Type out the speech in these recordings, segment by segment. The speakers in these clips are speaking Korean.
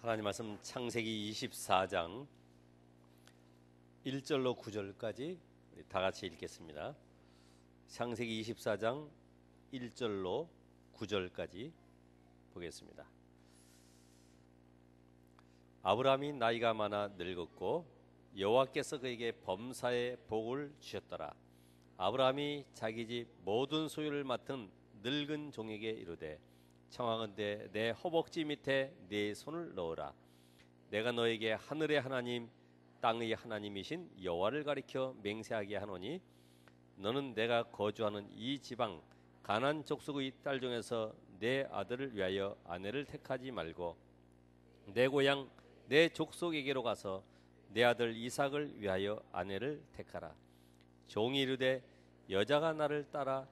하나님 말씀 창세기 24장 1절로 9절까지 다 같이 읽겠습니다. 창세기 24장 1절로 9절까지 보겠습니다. 아브라함이 나이가 많아 늙었고 여호와께서 그에게 범사의 복을 주셨더라. 아브라함이 자기 집 모든 소유를 맡은 늙은 종에게 이르되 청하건대 내 허벅지 밑에 네 손을 넣어라. 내가 너에게 하늘의 하나님 땅의 하나님이신 여호와를 가리켜 맹세하게 하노니 너는 내가 거주하는 이 지방 가나안 족속의 딸 중에서 내 아들을 위하여 아내를 택하지 말고 내 고향 내 족속에게로 가서 내 아들 이삭을 위하여 아내를 택하라. 종이 이르되 여자가 나를 따라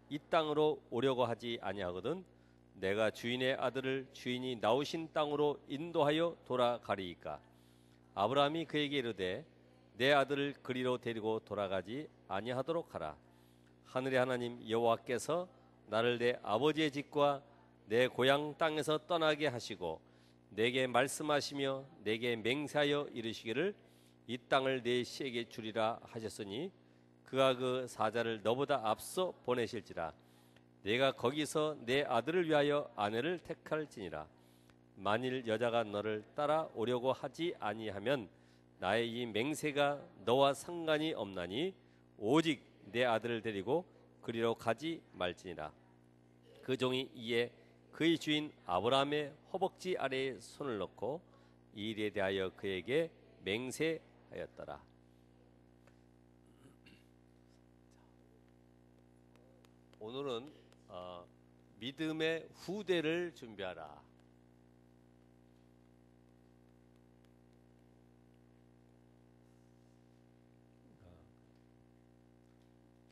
이 땅으로 오려고 하지 아니하거든 내가 주인의 아들을 주인이 나오신 땅으로 인도하여 돌아가리이까. 아브라함이 그에게 이르되 내 아들을 그리로 데리고 돌아가지 아니하도록 하라. 하늘의 하나님 여호와께서 나를 내 아버지의 집과 내 고향 땅에서 떠나게 하시고 내게 말씀하시며 내게 맹세하여 이르시기를 이 땅을 내 씨에게 주리라 하셨으니 그가 그 사자를 너보다 앞서 보내실지라. 내가 거기서 내 아들을 위하여 아내를 택할지니라. 만일 여자가 너를 따라 오려고 하지 아니하면 나의 이 맹세가 너와 상관이 없나니 오직 내 아들을 데리고 그리로 가지 말지니라. 그 종이 이에 그의 주인 아브라함의 허벅지 아래에 손을 넣고 이 일에 대하여 그에게 맹세하였더라. 오늘은 믿음의 후대를 준비하라.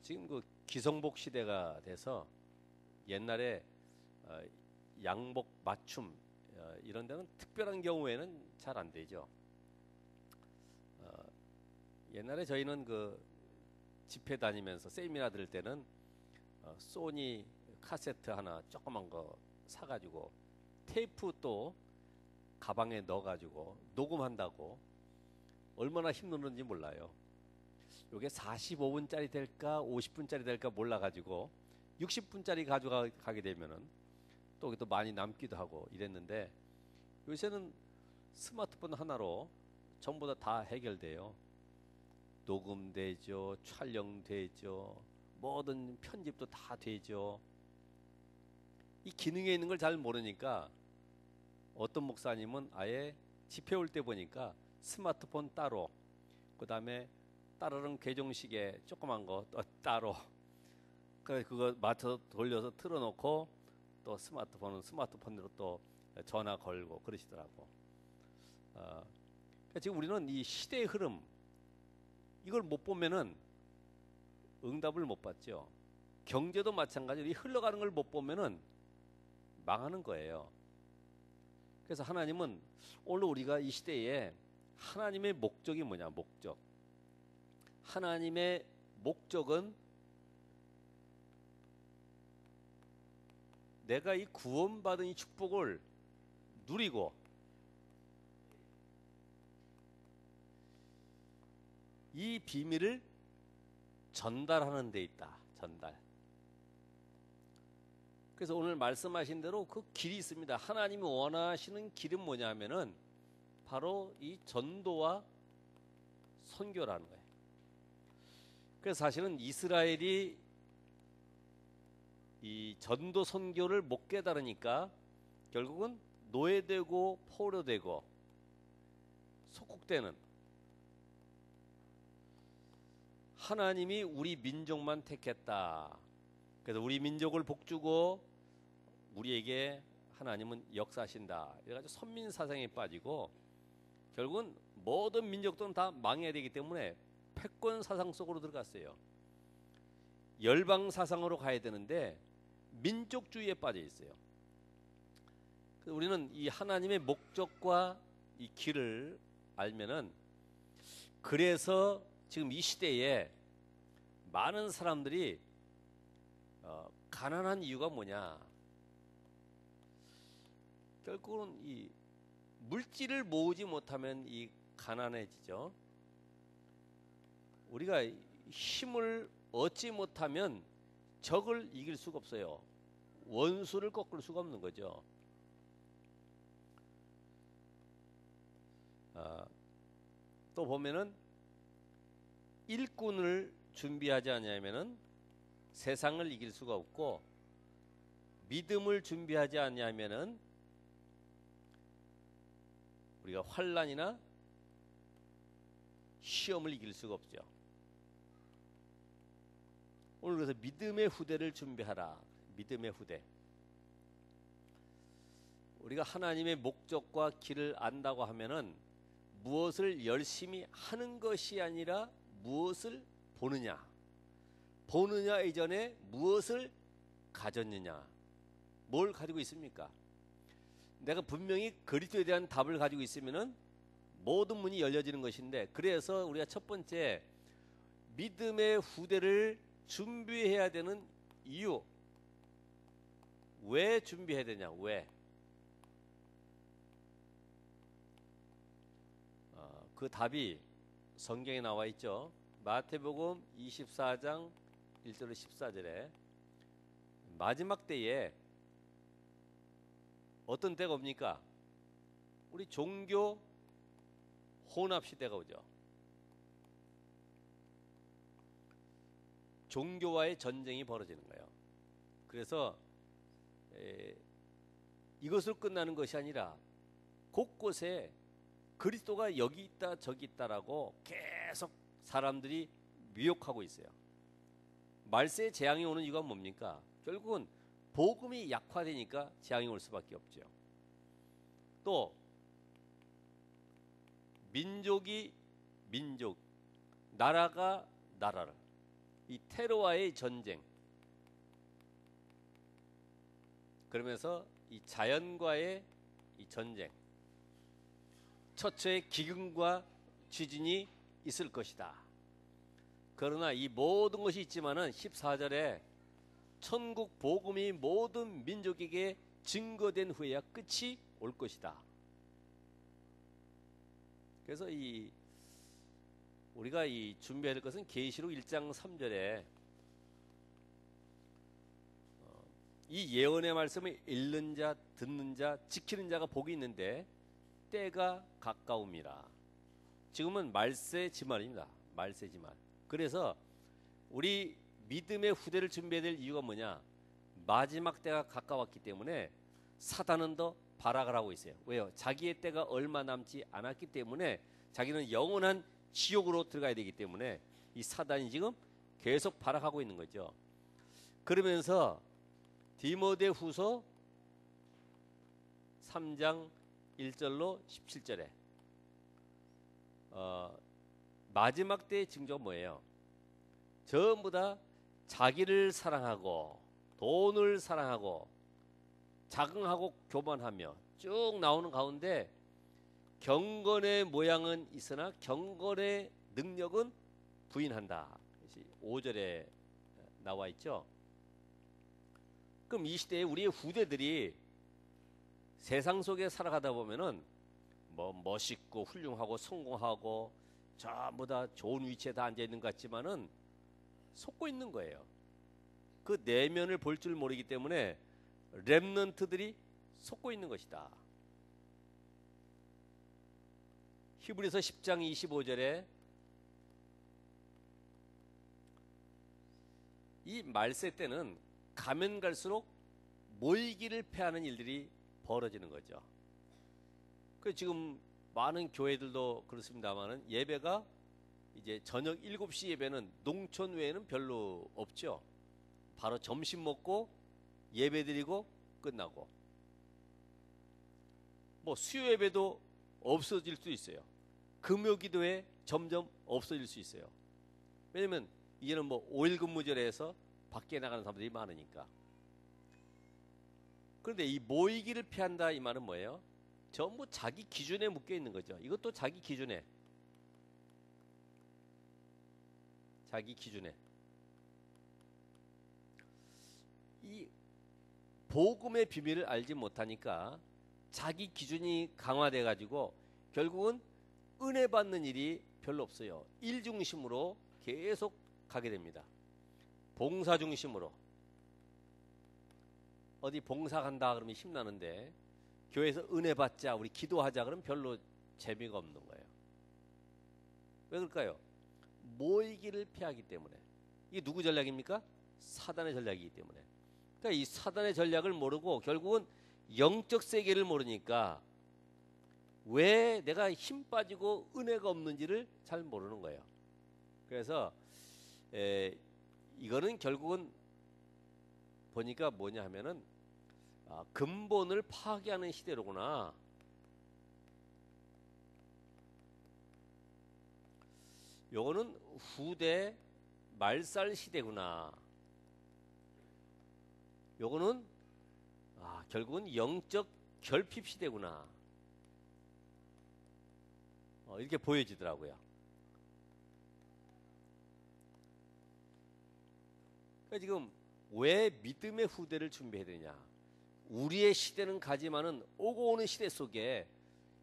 지금 그 기성복 시대가 돼서 옛날에 양복 맞춤 이런 데는 특별한 경우에는 잘 안 되죠. 옛날에 저희는 그 집회 다니면서 세미나 들을 때는 소니 카세트 하나 조그만 거 사가지고 테이프 또 가방에 넣어가지고 녹음한다고 얼마나 힘들었는지 몰라요. 이게 45분짜리 될까 50분짜리 될까 몰라가지고 60분짜리 가져가게 되면은 또 많이 남기도 하고 이랬는데 요새는 스마트폰 하나로 전부 다 해결돼요. 녹음되죠, 촬영되죠, 뭐든 편집도 다 되죠. 이 기능에 있는 걸 잘 모르니까 어떤 목사님은 아예 집회 올 때 보니까 스마트폰 따로, 그 다음에 따르는 계정시계 조그만 거 따로, 그거 맞춰서 돌려서 틀어놓고 또 스마트폰은 스마트폰으로 또 전화 걸고 그러시더라고. 지금 우리는 이 시대의 흐름 이걸 못 보면은 응답을 못 받죠. 경제도 마찬가지로 이 흘러가는 걸 못 보면은 망하는 거예요. 그래서 하나님은 오늘 우리가 이 시대에 하나님의 목적이 뭐냐? 목적. 하나님의 목적은 내가 이 구원받은 이 축복을 누리고 이 비밀을 전달하는 데 있다. 전달. 그래서 오늘 말씀하신 대로 그 길이 있습니다. 하나님이 원하시는 길은 뭐냐면은 바로 이 전도와 선교라는 거예요. 그래서 사실은 이스라엘이 이 전도 선교를 못 깨달으니까 결국은 노예되고 포로되고 속국되는, 하나님이 우리 민족만 택했다. 그래서 우리 민족을 복주고 우리에게 하나님은 역사하신다. 이래가지고 선민 사상에 빠지고 결국은 모든 민족들은 다 망해야 되기 때문에 패권 사상 속으로 들어갔어요. 열방 사상으로 가야 되는데 민족주의에 빠져 있어요. 우리는 이 하나님의 목적과 이 길을 알면은, 그래서 지금 이 시대에 많은 사람들이 가난한 이유가 뭐냐? 결국은 이 물질을 모으지 못하면 이 가난해지죠. 우리가 힘을 얻지 못하면 적을 이길 수가 없어요. 원수를 꺾을 수가 없는 거죠. 또 보면은 일꾼을 준비하지 않냐면은 세상을 이길 수가 없고, 믿음을 준비하지 않냐면은 우리가 환난이나 시험을 이길 수가 없죠. 오늘 그래서 믿음의 후대를 준비하라. 믿음의 후대. 우리가 하나님의 목적과 길을 안다고 하면은 무엇을 열심히 하는 것이 아니라 무엇을 보느냐. 보느냐 이전에 무엇을 가졌느냐. 뭘 가지고 있습니까? 내가 분명히 그리스도에 대한 답을 가지고 있으면은 모든 문이 열려지는 것인데, 그래서 우리가 첫 번째 믿음의 후대를 준비해야 되는 이유. 왜 준비해야 되냐? 왜? 그 답이 성경에 나와 있죠. 마태복음 24장 1절로 14절에 마지막 때에 어떤 때가 옵니까? 우리 종교 혼합 시대가 오죠. 종교와의 전쟁이 벌어지는 거예요. 그래서 이것으로 끝나는 것이 아니라 곳곳에 그리스도가 여기 있다 저기 있다라고 계속 사람들이 미혹하고 있어요. 말세에 재앙이 오는 이유가 뭡니까? 결국은 복음이 약화되니까 재앙이 올 수밖에 없죠. 또 민족이 민족, 나라가 나라를, 이 테러와의 전쟁, 그러면서 이 자연과의 이 전쟁, 처처의 기근과 지진이 있을 것이다. 그러나 이 모든 것이 있지만은 14절에 천국 복음이 모든 민족에게 증거된 후에야 끝이 올 것이다. 그래서 우리가 준비해야 될 것은 계시록 1장 3절에 이 예언의 말씀을 읽는 자, 듣는 자, 지키는 자가 복이 있는데 때가 가까움이라. 지금은 말세지만입니다. 말세지만. 그래서 우리 믿음의 후대를 준비해야 될 이유가 뭐냐? 마지막 때가 가까웠기 때문에 사단은 더 발악을 하고 있어요. 왜요? 자기의 때가 얼마 남지 않았기 때문에 자기는 영원한 지옥으로 들어가야 되기 때문에 이 사단이 지금 계속 발악하고 있는 거죠. 그러면서 디모데후서 3장 1절로 17절에 마지막 때의 징조가 뭐예요? 전부 다 자기를 사랑하고 돈을 사랑하고 자긍하고 교만하며 쭉 나오는 가운데 경건의 모양은 있으나 경건의 능력은 부인한다. 5절에 나와 있죠. 그럼 이 시대에 우리의 후대들이 세상 속에 살아가다 보면은 뭐 멋있고 훌륭하고 성공하고 전부 다 좋은 위치에 다 앉아 있는 것 같지만은 속고 있는 거예요. 그 내면을 볼 줄 모르기 때문에 렘넌트들이 속고 있는 것이다. 히브리서 10장 25절에 이 말세 때는 가면 갈수록 모이기를 패하는 일들이 벌어지는 거죠. 그 지금 많은 교회들도 그렇습니다만은 예배가 이제 저녁 7시 예배는 농촌 외에는 별로 없죠. 바로 점심 먹고 예배 드리고 끝나고, 뭐 수요 예배도 없어질 수 있어요. 금요 기도회 점점 없어질 수 있어요. 왜냐면 이제는 뭐 5일 근무절에서 밖에 나가는 사람들이 많으니까. 그런데 이 모이기를 피한다 이 말은 뭐예요? 전부 자기 기준에 묶여 있는 거죠. 이것도 자기 기준에. 자기 기준에. 이 복음의 비밀을 알지 못하니까 자기 기준이 강화돼 가지고 결국은 은혜 받는 일이 별로 없어요. 일 중심으로 계속 가게 됩니다. 봉사 중심으로. 어디 봉사 간다 그러면 힘나는데 교회에서 은혜 받자 우리 기도하자 그러면 별로 재미가 없는 거예요. 왜 그럴까요? 모이기를 피하기 때문에. 이게 누구 전략입니까? 사단의 전략이기 때문에. 그러니까 이 사단의 전략을 모르고 결국은 영적 세계를 모르니까 왜 내가 힘 빠지고 은혜가 없는지를 잘 모르는 거예요. 그래서 이거는 결국은 보니까 뭐냐 하면은 근본을 파괴하는 시대로구나. 요거는 후대 말살 시대구나. 요거는 결국은 영적 결핍 시대구나. 이렇게 보여지더라고요. 그러니까 지금 왜 믿음의 후대를 준비해야 되냐? 우리의 시대는 가지만은 오고 오는 시대 속에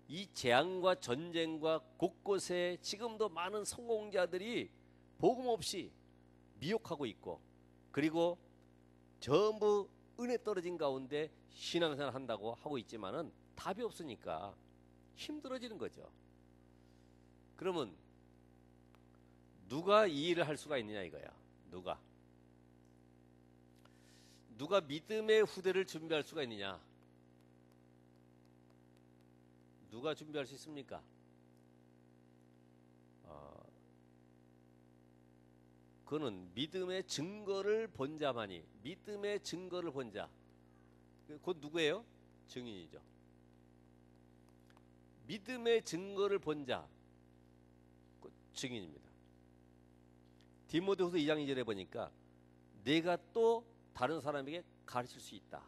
이 재앙과 전쟁과 곳곳에 지금도 많은 성공자들이 복음 없이 미혹하고 있고, 그리고 전부 은혜 떨어진 가운데 신앙생활 한다고 하고 있지만은 답이 없으니까 힘들어지는 거죠. 그러면 누가 이 일을 할 수가 있느냐 이거야. 누가 믿음의 후대를 준비할 수가 있느냐? 누가 준비할 수 있습니까? 그거는 믿음의 증거를 본 자만이. 믿음의 증거를 본 자. 곧 누구예요? 증인이죠. 믿음의 증거를 본 자. 곧 증인입니다. 디모데후서 2장 2절에 보니까 내가 또 다른 사람에게 가르칠 수 있다.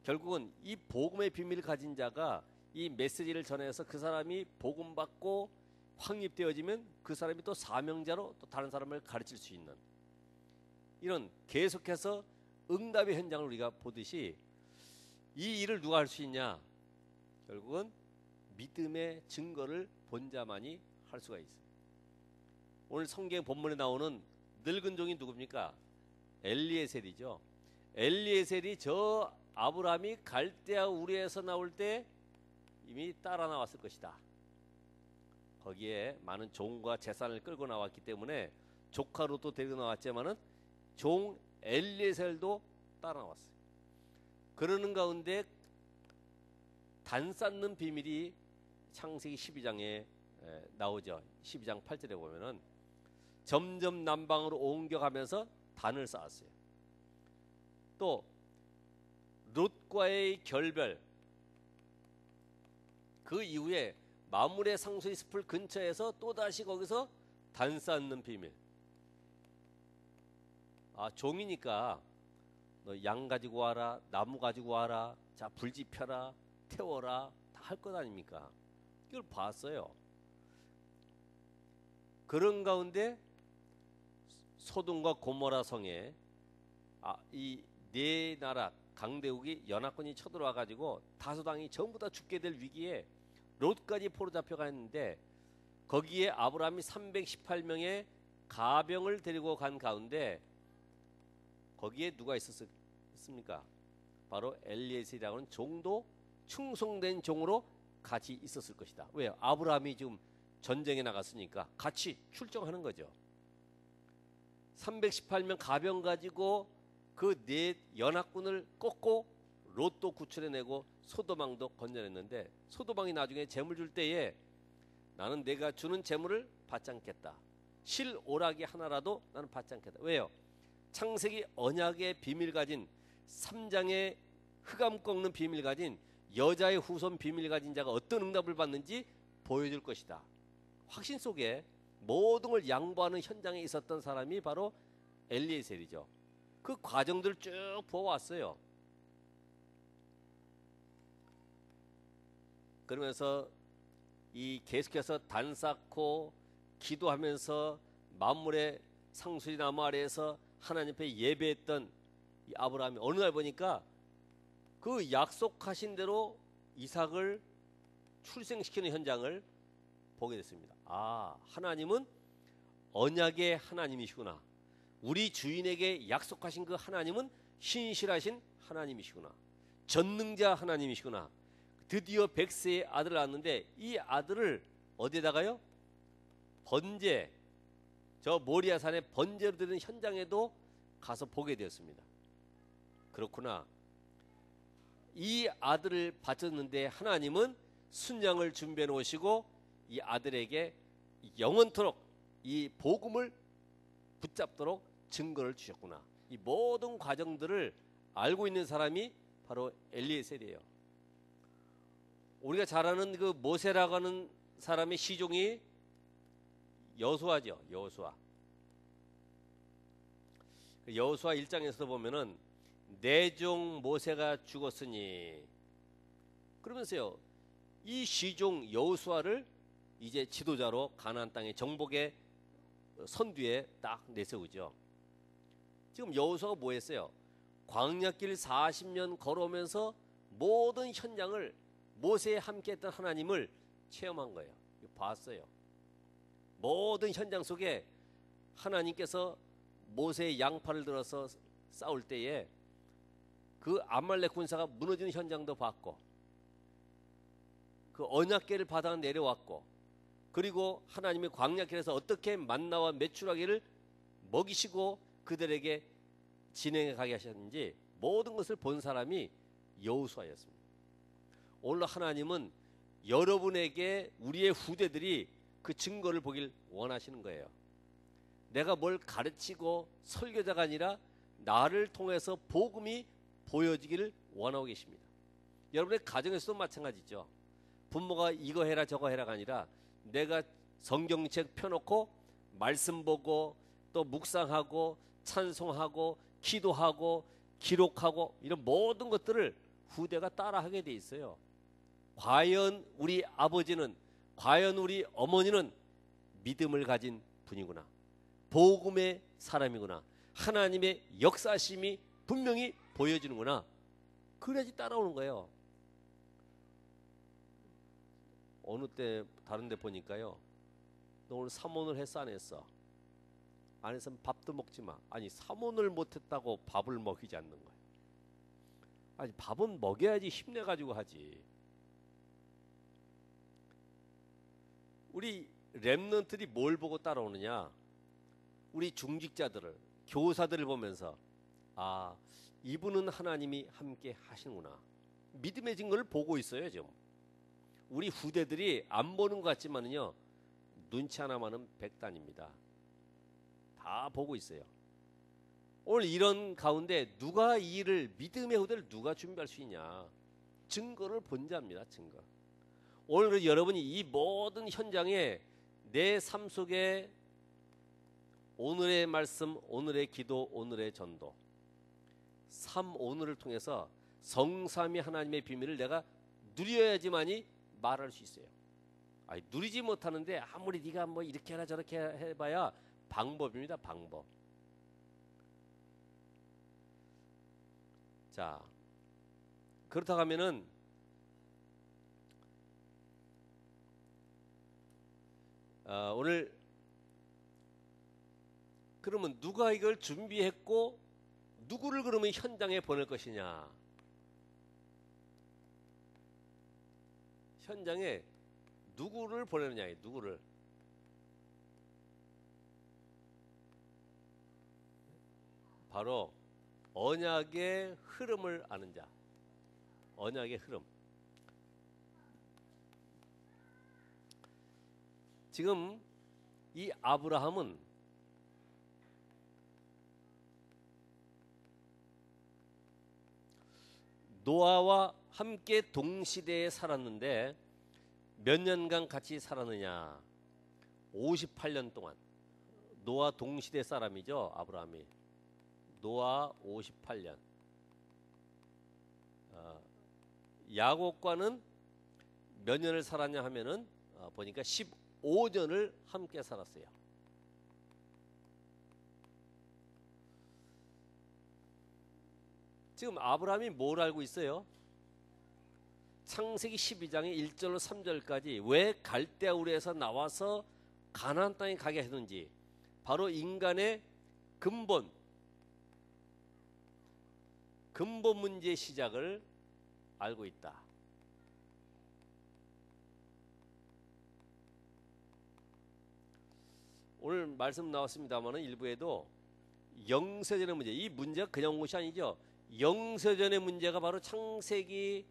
결국은 이 복음의 비밀을 가진 자가 이 메시지를 전해서 그 사람이 복음 받고 확립되어지면 그 사람이 또 사명자로 또 다른 사람을 가르칠 수 있는, 이런 계속해서 응답의 현장을 우리가 보듯이 이 일을 누가 할 수 있냐? 결국은 믿음의 증거를 본 자만이 할 수가 있어요. 오늘 성경 본문에 나오는 늙은 종이 누굽니까? 엘리에셀이죠. 엘리에셀이 저 아브라함이 갈대아 우르에서 나올 때 이미 따라 나왔을 것이다. 거기에 많은 종과 재산을 끌고 나왔기 때문에 조카로도 데리고 나왔지만은 종 엘리에셀도 따라 나왔어요. 그러는 가운데 단 쌓는 비밀이 창세기 12장에 나오죠. 12장 8절에 보면은 점점 남방으로 옮겨가면서 단을 쌓았어요. 또 롯과의 결별, 그 이후에 마물의 상수의 숲을 근처에서 또다시 거기서 단 쌓는 비밀. 종이니까 너 양 가지고 와라, 나무 가지고 와라, 자 불 지펴라, 태워라, 다 할 것 아닙니까? 이걸 봤어요. 그런 가운데 소돔과 고모라 성에 이 네 나라 강대국이 연합군이 쳐들어와 가지고 다소당이 전부 다 죽게 될 위기에 롯까지 포로 잡혀가 있는데, 거기에 아브라함이 318명의 가병을 데리고 간 가운데 거기에 누가 있었습니까? 바로 엘리에셀이라고 하는 종도 충성된 종으로 같이 있었을 것이다. 왜요? 아브라함이 지금 전쟁에 나갔으니까 같이 출정하는 거죠. 318명 가병 가지고 그 네 연합군을 꺾고 롯도 구출해내고 소도망도 건져냈는데, 소도망이 나중에 재물 줄 때에 나는 내가 주는 재물을 받지 않겠다. 실 오락이 하나라도 나는 받지 않겠다. 왜요? 창세기 언약의 비밀 가진 3장의 흑암 꺾는 비밀 가진 여자의 후손 비밀 가진 자가 어떤 응답을 받는지 보여줄 것이다. 확신 속에 모든 걸 양보하는 현장에 있었던 사람이 바로 엘리에셀이죠. 그 과정들을 쭉 보아왔어요. 그러면서 이 계속해서 단 쌓고 기도하면서 만물의 상수리 나무 아래에서 하나님 앞에 예배했던 이 아브라함이 어느 날 보니까 그 약속하신 대로 이삭을 출생시키는 현장을 보게 됐습니다. 아, 하나님은 언약의 하나님이시구나. 우리 주인에게 약속하신 그 하나님은 신실하신 하나님이시구나. 전능자 하나님이시구나. 드디어 100세의 아들을 낳았는데 이 아들을 어디에다가요? 번제, 저 모리아산의 번제로 드리는 현장에도 가서 보게 되었습니다. 그렇구나. 이 아들을 바쳤는데 하나님은 순양을 준비해 놓으시고 이 아들에게 영원토록 이 복음을 붙잡도록 증거를 주셨구나. 이 모든 과정들을 알고 있는 사람이 바로 엘리에셀이에요. 우리가 잘 아는 그 모세라고 하는 사람의 시종이 여호수아죠. 여호수아. 여호수아 1장에서 보면은 내 종 모세가 죽었으니, 그러면서요 이 시종 여호수아를 이제 지도자로 가나안 땅의 정복의 선두에 딱 내세우죠. 지금 여호수아가 뭐 했어요? 광야길 40년 걸어오면서 모든 현장을 모세에 함께했던 하나님을 체험한 거예요. 봤어요. 모든 현장 속에 하나님께서 모세의 양팔을 들어서 싸울 때에 그 아말렉 군사가 무너지는 현장도 봤고, 그 언약궤를 바다가 내려왔고, 그리고 하나님의 광야길에서 어떻게 만나와 메추라기를 먹이시고 그들에게 진행해 가게 하셨는지 모든 것을 본 사람이 여호수아였습니다. 오늘 하나님은 여러분에게, 우리의 후대들이 그 증거를 보길 원하시는 거예요. 내가 뭘 가르치고 설교자가 아니라 나를 통해서 복음이 보여지기를 원하고 계십니다. 여러분의 가정에서도 마찬가지죠. 부모가 이거 해라 저거 해라가 아니라 내가 성경책 펴놓고 말씀 보고 또 묵상하고 찬송하고 기도하고 기록하고 이런 모든 것들을 후대가 따라하게 돼 있어요. 과연 우리 아버지는, 과연 우리 어머니는 믿음을 가진 분이구나. 복음의 사람이구나. 하나님의 역사심이 분명히 보여지는구나. 그래야지 따라오는 거예요. 어느 때 다른 데 보니까요, 너 오늘 삼원을 했어 안 했어? 안 했으면 밥도 먹지 마. 아니, 삼원을 못했다고 밥을 먹이지 않는 거예요. 아니, 밥은 먹여야지 힘내가지고 하지. 우리 렘넌트들이 뭘 보고 따라오느냐? 우리 중직자들을, 교사들을 보면서 아, 이분은 하나님이 함께 하시는구나. 믿음의 증거를 보고 있어요. 지금 우리 후대들이 안 보는 것 같지만은요, 눈치 하나만은 백단입니다. 다 보고 있어요. 오늘 이런 가운데 누가 이 일을, 믿음의 후대를 누가 준비할 수 있냐? 증거를 본 자입니다. 증거. 오늘 여러분이 이 모든 현장에 내 삶 속에 오늘의 말씀, 오늘의 기도, 오늘의 전도, 오늘을 통해서 성삼위 하나님의 비밀을 내가 누려야지만이 말할 수 있어요. 아니, 누리지 못하는데 아무리 네가 뭐 이렇게 해라 저렇게 해봐야 방법입니다. 방법. 자, 그렇다고 하면은 오늘 그러면 누가 이걸 준비했고 누구를 그러면 현장에 보낼 것이냐? 현장에 누구를 보내느냐? 누구를? 바로 언약의 흐름을 아는 자. 언약의 흐름. 지금 이 아브라함은 노아와 함께 동시대에 살았는데 몇 년간 같이 살았느냐? 58년 동안. 노아 동시대 사람이죠, 아브라함이. 노아 58년. 야곱과는 몇 년을 살았냐 하면은 보니까 15년을 함께 살았어요. 지금 아브라함이 뭘 알고 있어요? 창세기 12장의 1절로 3절까지 왜 갈대아 우르에서 나와서 가나안 땅에 가게 했는지, 바로 인간의 근본 문제의 시작을 알고 있다. 오늘 말씀 나왔습니다만은 일부에도 영세전의 문제, 이 문제가 그냥 온 것이 아니죠. 영세전의 문제가 바로 창세기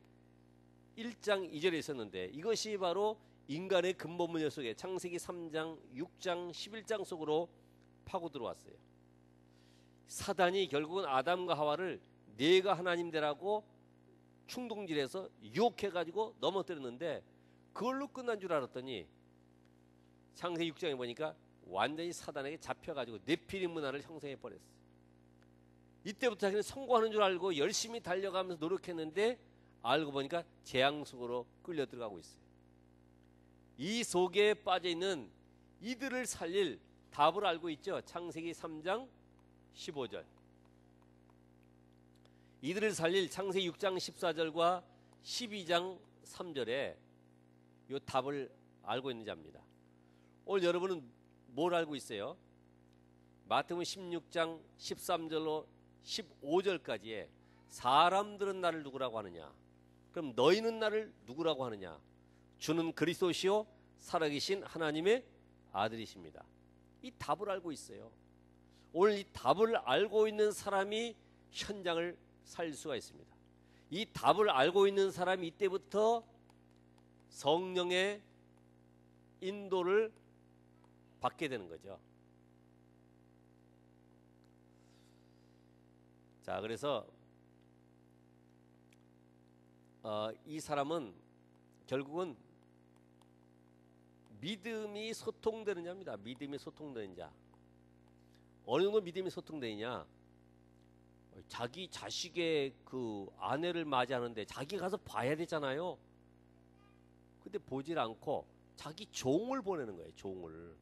1장 2절에 있었는데, 이것이 바로 인간의 근본 문제 속에 창세기 3장, 6장, 11장 속으로 파고 들어왔어요. 사단이 결국은 아담과 하와를 내가 하나님 되라고 충동질해서 유혹해가지고 넘어뜨렸는데, 그걸로 끝난 줄 알았더니 창세기 6장에 보니까 완전히 사단에게 잡혀가지고 네피림 문화를 형성해 버렸어요. 이때부터 자기는 성공하는 줄 알고 열심히 달려가면서 노력했는데, 알고 보니까 재앙 속으로 끌려 들어가고 있어요. 이 속에 빠져 있는 이들을 살릴 답을 알고 있죠. 창세기 3장 15절. 이들을 살릴 창세기 6장 14절과 12장 3절에 이 답을 알고 있는 자입니다. 오늘 여러분은 뭘 알고 있어요? 마태복음 16장 13절로 15절까지에 사람들은 나를 누구라고 하느냐? 그럼 너희는 나를 누구라고 하느냐? 주는 그리스도시요 살아계신 하나님의 아들이십니다. 이 답을 알고 있어요. 오늘 이 답을 알고 있는 사람이 현장을 살릴 수가 있습니다. 이 답을 알고 있는 사람이 이때부터 성령의 인도를 받게 되는 거죠. 자, 그래서 이 사람은 결국은 믿음이 소통되는 자입니다. 믿음이 소통되는 자. 어느 정도 믿음이 소통되느냐? 자기 자식의 그 아내를 맞이하는데 자기 가서 봐야 되잖아요. 근데 보질 않고 자기 종을 보내는 거예요. 종을.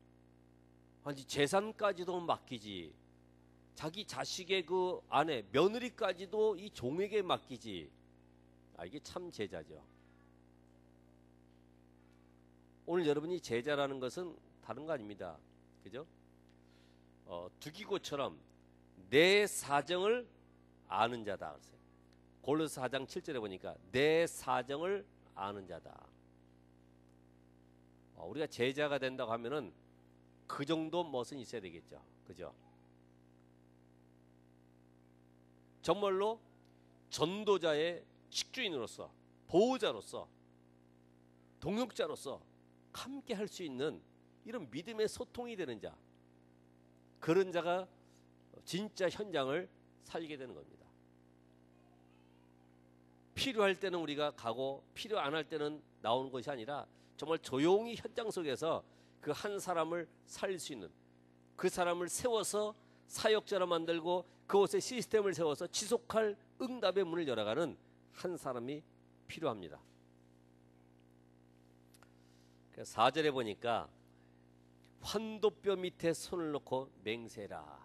아니 재산까지도 맡기지. 자기 자식의 그 아내, 며느리까지도 이 종에게 맡기지. 이게 참 제자죠. 오늘 여러분이 제자라는 것은 다른 거 아닙니다. 그죠? 두기고처럼 내 사정을 아는 자다. 골로새 4장 7절에 보니까 내 사정을 아는 자다. 우리가 제자가 된다고 하면은 그 정도 멋은 있어야 되겠죠. 그죠? 정말로 전도자의 식주인으로서, 보호자로서, 동역자로서 함께 할 수 있는 이런 믿음의 소통이 되는 자, 그런 자가 진짜 현장을 살게 되는 겁니다. 필요할 때는 우리가 가고 필요 안 할 때는 나오는 것이 아니라 정말 조용히 현장 속에서 그 한 사람을 살릴 수 있는, 그 사람을 세워서 사역자로 만들고 그곳에 시스템을 세워서 지속할 응답의 문을 열어가는 한 사람이 필요합니다. 4절에 보니까 환도뼈 밑에 손을 놓고 맹세라.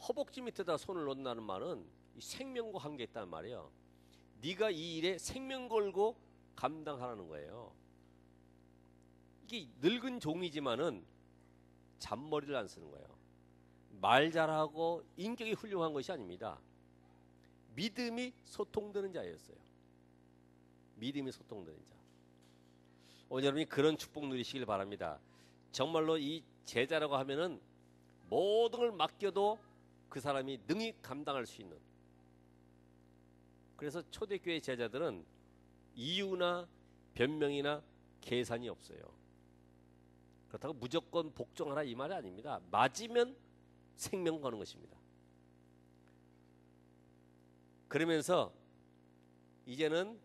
허벅지 밑에다 손을 놓는다는 말은 생명과 관계 있다는 말이에요. 네가 이 일에 생명 걸고 감당하라는 거예요. 이게 늙은 종이지만은 잔머리를 안 쓰는 거예요. 말 잘하고 인격이 훌륭한 것이 아닙니다. 믿음이 소통되는 자였어요. 믿음이 소통되는 자. 오늘 여러분이 그런 축복 누리시길 바랍니다. 정말로 이 제자라고 하면은 모든 걸 맡겨도 그 사람이 능히 감당할 수 있는. 그래서 초대교회 제자들은 이유나 변명이나 계산이 없어요. 그렇다고 무조건 복종하라 이 말이 아닙니다. 맞으면 생명 거는 것입니다. 그러면서 이제는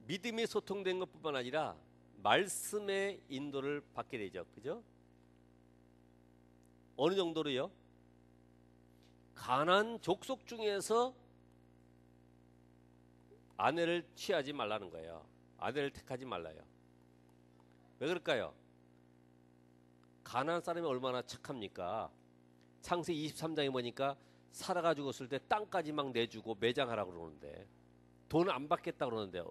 믿음이 소통된 것뿐만 아니라 말씀의 인도를 받게 되죠. 그죠? 어느 정도로요? 가나안 족속 중에서 아내를 취하지 말라는 거예요. 아내를 택하지 말라요. 왜 그럴까요? 가나안 사람이 얼마나 착합니까? 창세기 23장에 보니까 살아가 죽었을 때 땅까지 막 내주고 매장하라고 그러는데 돈 안 받겠다 그러는데요.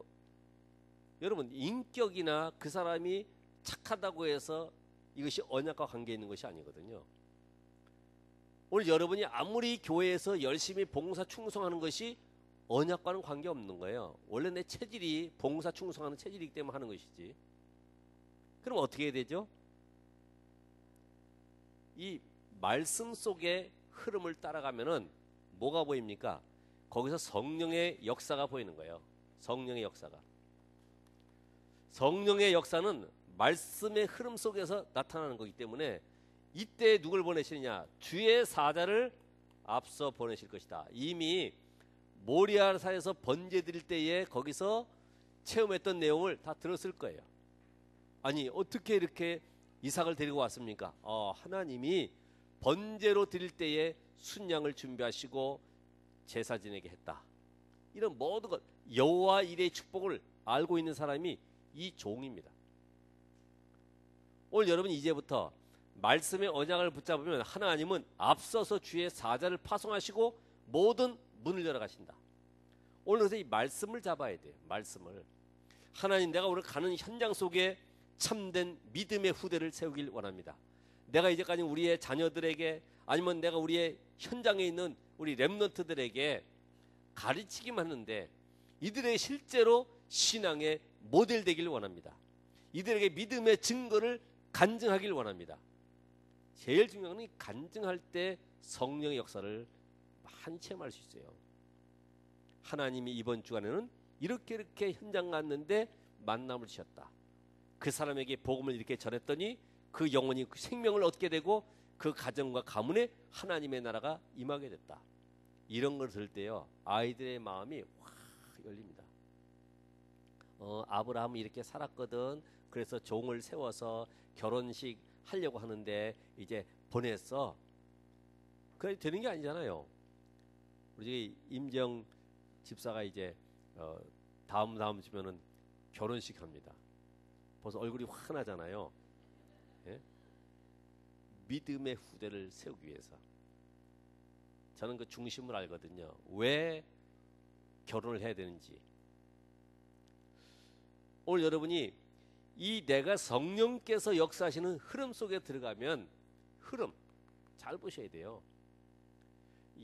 여러분, 인격이나 그 사람이 착하다고 해서 이것이 언약과 관계 있는 것이 아니거든요. 오늘 여러분이 아무리 교회에서 열심히 봉사 충성하는 것이 언약과는 관계없는 거예요. 원래 내 체질이 봉사 충성하는 체질이기 때문에 하는 것이지. 그럼 어떻게 해야 되죠? 이 말씀 속의 흐름을 따라가면은 뭐가 보입니까? 거기서 성령의 역사가 보이는 거예요. 성령의 역사가. 성령의 역사는 말씀의 흐름 속에서 나타나는 거기 때문에 이때 누굴 보내시느냐? 주의 사자를 앞서 보내실 것이다. 이미 모리아사에서 번제 드릴 때에 거기서 체험했던 내용을 다 들었을 거예요. 아니, 어떻게 이렇게 이삭을 데리고 왔습니까? 하나님이 번제로 드릴 때에 순양을 준비하시고 제사 지내게 했다. 이런 모든 것, 여호와 일의 축복을 알고 있는 사람이 이 종입니다. 오늘 여러분 이제부터 말씀의 언약을 붙잡으면 하나님은 앞서서 주의 사자를 파송하시고 모든 문을 열어가신다. 오늘 그래서 이 말씀을 잡아야 돼요. 말씀을. 하나님, 내가 오늘 가는 현장 속에 참된 믿음의 후대를 세우길 원합니다. 내가 이제까지 우리의 자녀들에게 아니면 내가 우리의 현장에 있는 우리 렘넌트들에게 가르치기만 했는데 이들에게 실제로 신앙의 모델 되길 원합니다. 이들에게 믿음의 증거를 간증하길 원합니다. 제일 중요한 건 간증할 때 성령의 역사를 많이 체험할 수 있어요. 하나님이 이번 주간에는 이렇게 현장 갔는데 만남을 주셨다. 그 사람에게 복음을 이렇게 전했더니 그 영혼이 그 생명을 얻게 되고 그 가정과 가문에 하나님의 나라가 임하게 됐다. 이런 걸 들을 때요, 아이들의 마음이 확 열립니다. 아브라함이 이렇게 살았거든. 그래서 종을 세워서 결혼식 하려고 하는데 이제 보냈어. 그래 되는 게 아니잖아요. 우리 임정 집사가 이제 다음 주면은 결혼식 합니다. 벌써 얼굴이 환하잖아요. 예? 믿음의 후대를 세우기 위해서. 저는 그 중심을 알거든요. 왜 결혼을 해야 되는지. 오늘 여러분이 이 내가 성령께서 역사하시는 흐름 속에 들어가면 흐름 잘 보셔야 돼요.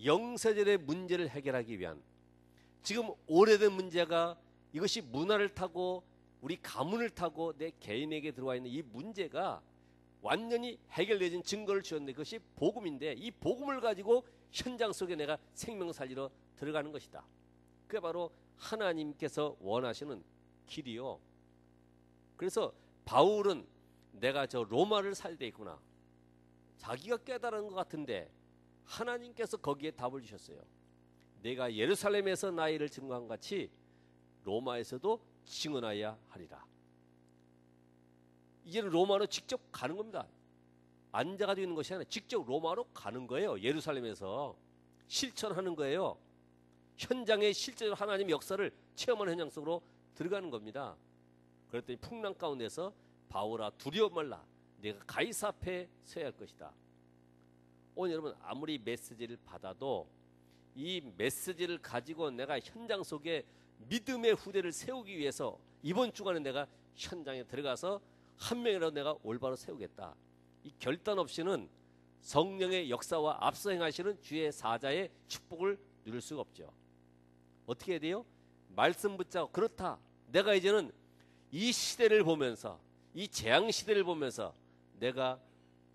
영세절의 문제를 해결하기 위한, 지금 오래된 문제가 이것이 문화를 타고 우리 가문을 타고 내 개인에게 들어와 있는 이 문제가 완전히 해결되진 증거를 주었는데 그것이 복음인데 이 복음을 가지고 현장 속에 내가 생명 살리러 들어가는 것이다. 그게 바로 하나님께서 원하시는 길이요. 그래서 바울은 내가 저 로마를 살때 있구나. 자기가 깨달은 것 같은데 하나님께서 거기에 답을 주셨어요. 내가 예루살렘에서 나의 일을 증거한 같이 로마에서도 증언하여야 하리라. 이제는 로마로 직접 가는 겁니다. 앉아가지고 있는 것이 아니라 직접 로마로 가는 거예요. 예루살렘에서 실천하는 거예요. 현장에 실제로 하나님의 역사를 체험하는 현장 속으로 들어가는 겁니다. 그랬더니 풍랑 가운데서 바울아 두려워 말라. 내가 가이사 앞에 서야 할 것이다. 오늘 여러분 아무리 메시지를 받아도 이 메시지를 가지고 내가 현장 속에 믿음의 후대를 세우기 위해서 이번 주간에 내가 현장에 들어가서 한 명이라도 내가 올바로 세우겠다. 이 결단 없이는 성령의 역사와 앞서 행하시는 주의 사자의 축복을 누릴 수가 없죠. 어떻게 해야 돼요? 말씀 붙잡고 그렇다. 내가 이제는 이 시대를 보면서 이 재앙 시대를 보면서 내가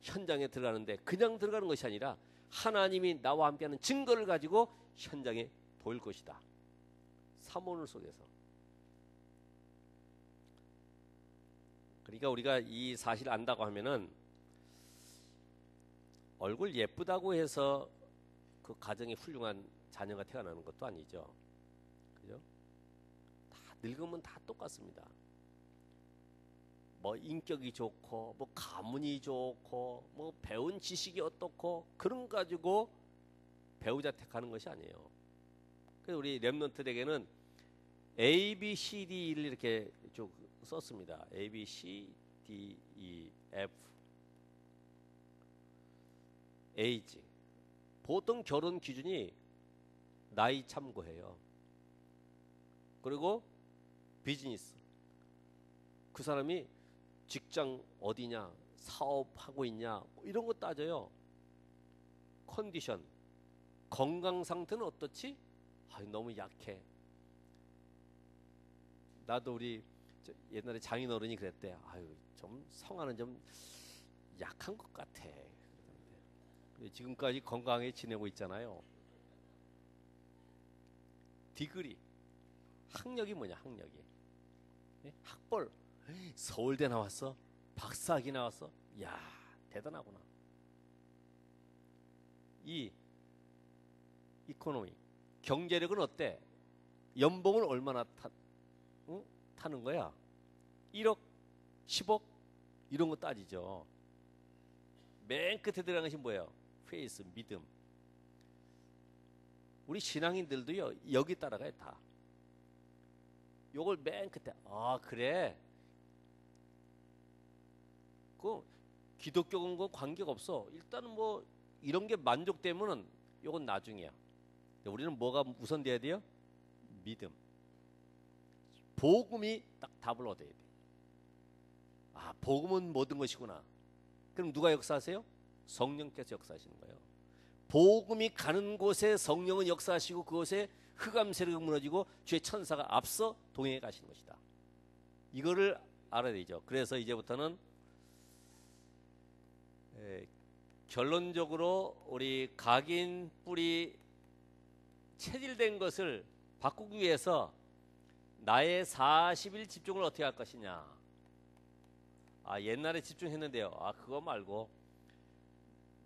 현장에 들어가는데 그냥 들어가는 것이 아니라 하나님이 나와 함께하는 증거를 가지고 현장에 보일 것이다. 사모늘 속에서. 그러니까 우리가 이 사실을 안다고 하면은 얼굴 예쁘다고 해서 그 가정에 훌륭한 자녀가 태어나는 것도 아니죠. 그죠? 다 늙으면 다 똑같습니다. 뭐 인격이 좋고 뭐 가문이 좋고 뭐 배운 지식이 어떻고 그런 거 가지고 배우자 택하는 것이 아니에요. 그래서 우리 렘넌트들에게는 A, B, C, D를 이렇게 쭉 썼습니다. A, B, C, D, E, F. 에이지, 보통 결혼 기준이 나이 참고해요. 그리고 비즈니스. 그 사람이 직장 어디냐, 사업하고 있냐, 뭐 이런 거 따져요. 컨디션, 건강 상태는 어떻지? 너무 약해. 나도 우리 옛날에 장인어른이 그랬대. 좀 성화는 좀 약한 것 같아. 지금까지 건강하게 지내고 있잖아요. 디그리, 학력이 뭐냐, 학력이. 학벌, 서울대 나왔어? 박사학위 나왔어? 야, 대단하구나. 이 이코노미, 경제력은 어때? 연봉은 얼마나 타는 거야? 1억, 10억 이런 거 따지죠. 맨 끝에 들어간 것이 뭐예요? 페이스, 믿음. 우리 신앙인들도요, 여기 따라가요, 다. 요걸 맨 끝에, 그래. 그 기독교는 거 관계가 없어. 일단은 뭐 이런 게 만족되면은 요건 나중이야. 우리는 뭐가 우선돼야 돼요? 믿음. 복음이 딱 답을 얻어야 돼. 복음은 모든 것이구나. 그럼 누가 역사하세요? 성령께서 역사하시는 거예요. 복음이 가는 곳에 성령은 역사하시고 그곳에 흑암 세력이 무너지고 주의 천사가 앞서 동행해 가시는 것이다. 이거를 알아야 되죠. 그래서 이제부터는 결론적으로 우리 각인 뿌리 체질된 것을 바꾸기 위해서 나의 40일 집중을 어떻게 할 것이냐. 옛날에 집중했는데요. 그거 말고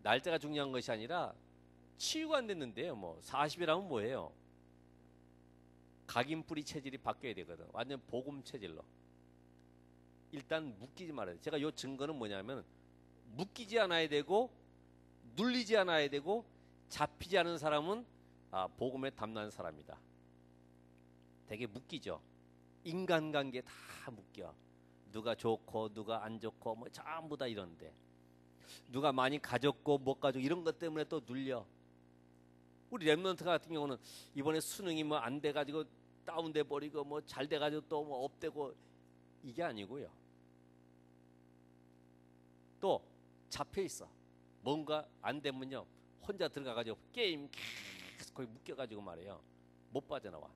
날짜가 중요한 것이 아니라 치유가 안 됐는데요. 뭐 40일하면 뭐예요? 각인 뿌리 체질이 바뀌어야 되거든. 완전 복음 체질로. 일단 묶이지 말아야 돼. 제가 요 증거는 뭐냐면 묶이지 않아야 되고 눌리지 않아야 되고 잡히지 않은 사람은 복음에 담난 사람이다. 되게 묶이죠. 인간관계 다 묶여. 누가 좋고 누가 안 좋고 뭐 전부 다 이런데 누가 많이 가졌고 못 가지고 이런 것 때문에 또 눌려. 우리 랩런트 같은 경우는 이번에 수능이 뭐 안 돼가지고 다운돼 버리고 뭐 잘 돼가지고 또 뭐 업되고 이게 아니고요. 또 잡혀 있어. 뭔가 안 되면요 혼자 들어가가지고 게임 계속 거기 묶여가지고 말이에요. 못 빠져나와.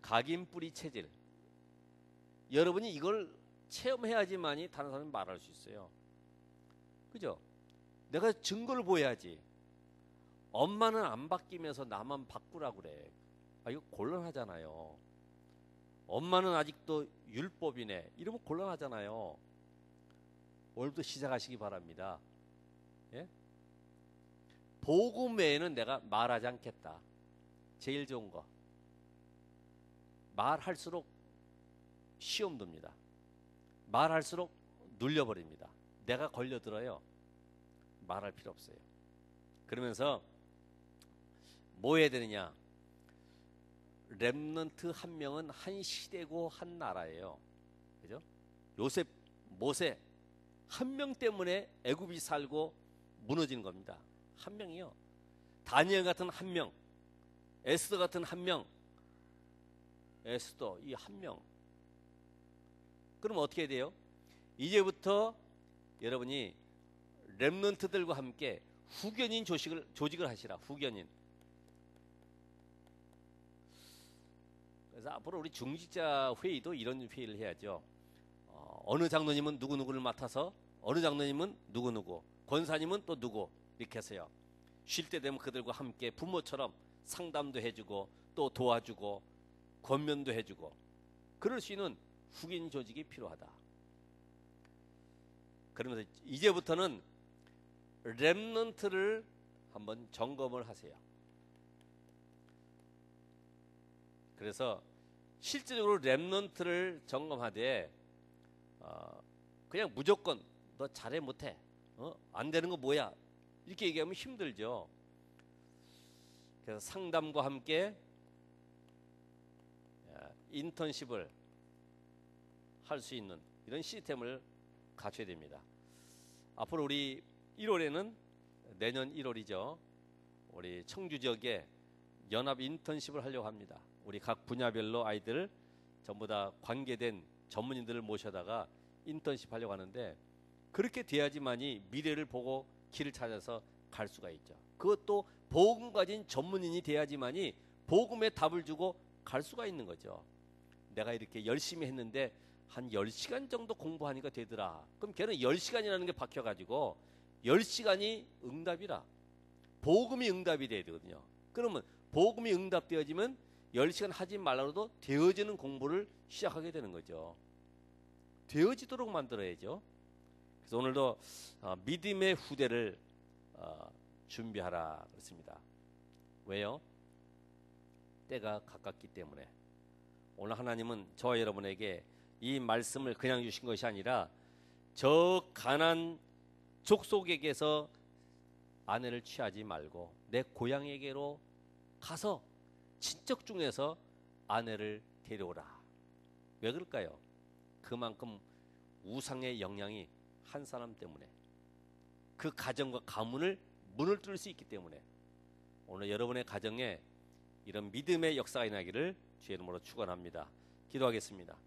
각인 뿌리 체질. 여러분이 이걸 체험해야지만이 다른 사람이 말할 수 있어요. 그죠? 내가 증거를 보여야지. 엄마는 안 바뀌면서 나만 바꾸라고 그래. 이거 곤란하잖아요. 엄마는 아직도 율법이네. 이러면 곤란하잖아요. 오늘부터 시작하시기 바랍니다. 예? 복음 외에는 내가 말하지 않겠다. 제일 좋은 거. 말할수록 시험 듭니다. 말할수록 눌려버립니다. 내가 걸려들어요. 말할 필요 없어요. 그러면서 뭐 해야 되느냐? 렘넌트 한 명은 한 시대고 한 나라예요. 그죠? 요셉, 모세 한 명 때문에 애굽이 살고 무너지는 겁니다. 한 명이요. 다니엘 같은 한 명, 에스더 같은 한 명, 에스더 이 한 명. 그럼 어떻게 돼요? 이제부터 여러분이 렘넌트들과 함께 후견인 조직을 하시라. 후견인. 그래서 앞으로 우리 중직자 회의도 이런 회의를 해야죠. 어느 장로님은 누구누구를 맡아서 어느 장로님은 누구누구, 권사님은 또 누구 이렇게 해서요. 쉴 때 되면 그들과 함께 부모처럼 상담도 해주고 또 도와주고 권면도 해주고 그럴 수 있는 후견 조직이 필요하다. 그러면서 이제부터는 렘넌트를 한번 점검을 하세요. 그래서 실질적으로 렘넌트를 점검하되 그냥 무조건 너 잘해 못해 안 되는 거 뭐야 이렇게 얘기하면 힘들죠. 그래서 상담과 함께 인턴십을 할 수 있는 이런 시스템을 갖춰야 됩니다. 앞으로 우리 1월에는 내년 1월이죠. 우리 청주 지역에 연합 인턴십을 하려고 합니다. 우리 각 분야별로 아이들 전부 다 관계된 전문인들을 모셔다가 인턴십 하려고 하는데 그렇게 돼야지만이 미래를 보고 길을 찾아서 갈 수가 있죠. 그것도 복음 가진 전문인이 돼야지만이 복음의 답을 주고 갈 수가 있는 거죠. 내가 이렇게 열심히 했는데 한 10시간 정도 공부하니까 되더라. 그럼 걔는 10시간이라는 게 박혀가지고 10시간이 응답이라. 복음이 응답이 돼야 되거든요. 그러면 복음이 응답되어지면 10시간 하지 말라도 되어지는 공부를 시작하게 되는 거죠. 되어지도록 만들어야죠. 그래서 오늘도 믿음의 후대를 준비하라 그랬습니다. 왜요? 때가 가깝기 때문에. 오늘 하나님은 저와 여러분에게 이 말씀을 그냥 주신 것이 아니라 저 가난 족속에게서 아내를 취하지 말고 내 고향에게로 가서 친척 중에서 아내를 데려오라. 왜 그럴까요? 그만큼 우상의 영향이 한 사람 때문에 그 가정과 가문을 문을 뚫을 수 있기 때문에 오늘 여러분의 가정에 이런 믿음의 역사가 일어나기를 주의 이름으로 축원합니다. 기도하겠습니다.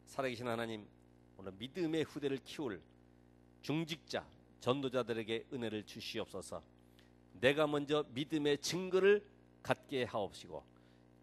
살아계신 하나님, 오늘 믿음의 후대를 키울 중직자, 전도자들에게 은혜를 주시옵소서. 내가 먼저 믿음의 증거를 갖게 하옵시고